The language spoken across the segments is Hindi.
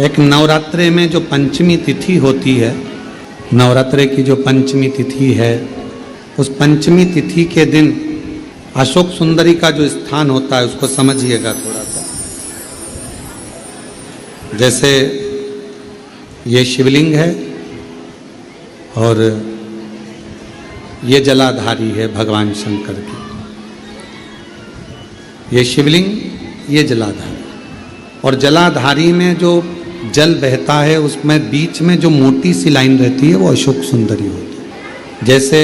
एक नवरात्रे में जो पंचमी तिथि होती है, नवरात्रे की जो पंचमी तिथि है, उस पंचमी तिथि के दिन अशोक सुंदरी का जो स्थान होता है उसको समझिएगा थोड़ा सा। जैसे ये शिवलिंग है और ये जलाधारी है भगवान शंकर की। ये शिवलिंग, ये जलाधारी, और जलाधारी में जो जल बहता है उसमें बीच में जो मोटी सी लाइन रहती है वो अशोक सुंदरी होती है। जैसे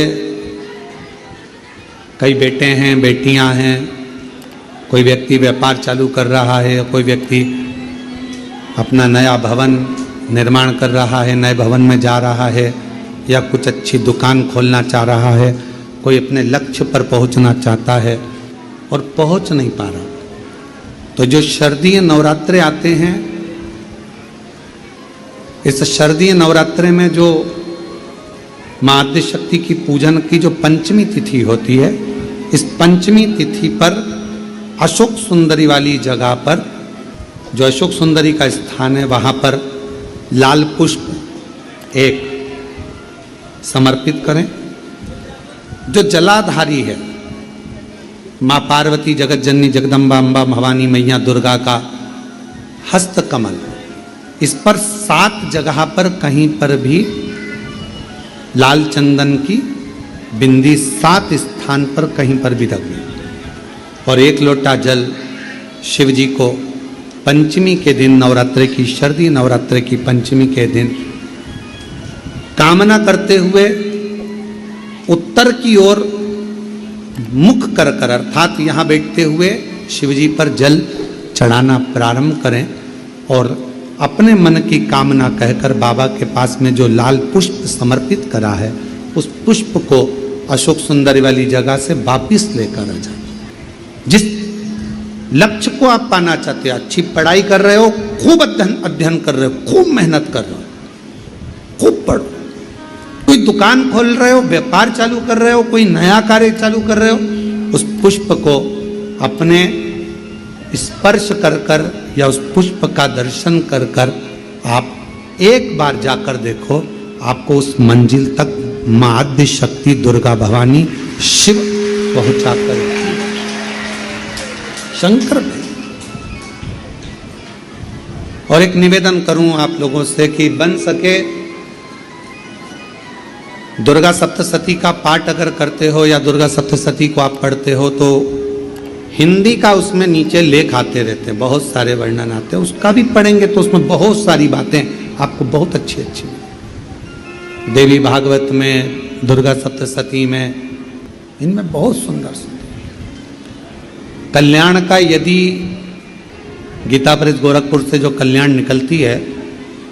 कई बेटे हैं, बेटियां हैं, कोई व्यक्ति व्यापार चालू कर रहा है, कोई व्यक्ति अपना नया भवन निर्माण कर रहा है, नए भवन में जा रहा है, या कुछ अच्छी दुकान खोलना चाह रहा है, कोई अपने लक्ष्य पर पहुंचना चाहता है और पहुंच नहीं पा रहा। तो जो शारदीय नवरात्रे आते हैं, इस शारदीय नवरात्रे में जो मां आद्य शक्ति की पूजन की जो पंचमी तिथि होती है, इस पंचमी तिथि पर अशोक सुंदरी वाली जगह पर, जो अशोक सुंदरी का स्थान है, वहां पर लाल पुष्प एक समर्पित करें। जो जलाधारी है, मां पार्वती, जगत जननी, जगदम्बा, अम्बा, भवानी मैया, दुर्गा का हस्त कमल, इस पर 7 जगह पर कहीं पर भी लाल चंदन की बिंदी 7 स्थान पर कहीं पर भी रख दें। और 1 लोटा जल शिव जी को पंचमी के दिन, नवरात्रे की, शारदीय नवरात्रे की पंचमी के दिन कामना करते हुए उत्तर की ओर मुख कर कर, अर्थात यहाँ बैठते हुए शिव जी पर जल चढ़ाना प्रारंभ करें और अपने मन की कामना कहकर बाबा के पास में जो लाल पुष्प समर्पित करा है, उस पुष्प को अशोक सुंदरी वाली जगह से वापिस लेकर आ जाए। जिस लक्ष्य को आप पाना चाहते हो, अच्छी पढ़ाई कर रहे हो, खूब अध्ययन कर रहे हो, खूब मेहनत कर रहे हो, खूब पढ़ो, कोई दुकान खोल रहे हो, व्यापार चालू कर रहे हो, कोई नया कार्य चालू कर रहे हो, उस पुष्प को अपने स्पर्श कर कर या उस पुष्प का दर्शन कर कर आप एक बार जाकर देखो, आपको उस मंजिल तक मां आद्य शक्ति, दुर्गा भवानी, शिव पहुंचा कर शंकर। और एक निवेदन करूं आप लोगों से कि बन सके दुर्गा सप्तशती का पाठ अगर करते हो या दुर्गा सप्तशती को आप पढ़ते हो तो हिंदी का उसमें नीचे लेख आते रहते हैं, बहुत सारे वर्णन आते हैं, उसका भी पढ़ेंगे तो उसमें बहुत सारी बातें आपको बहुत अच्छी अच्छी, देवी भागवत में, दुर्गा सप्तशती में, इनमें बहुत सुंदर सुंदर कल्याण का, यदि गीता प्रेस गोरखपुर से जो कल्याण निकलती है,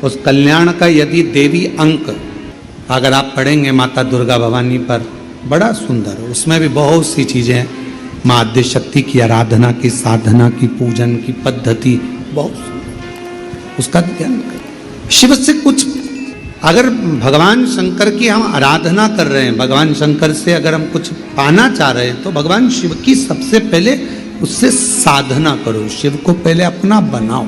उस कल्याण का यदि देवी अंक अगर आप पढ़ेंगे माता दुर्गा भवानी पर, बड़ा सुंदर है। उसमें भी बहुत सी चीज़ें हैं, मां आद्य शक्ति की आराधना की, साधना की, पूजन की पद्धति बहुत सुंदर, उसका ध्यान करें। शिव से कुछ, अगर भगवान शंकर की हम आराधना कर रहे हैं, भगवान शंकर से अगर हम कुछ पाना चाह रहे हैं, तो भगवान शिव की सबसे पहले उससे साधना करो, शिव को पहले अपना बनाओ।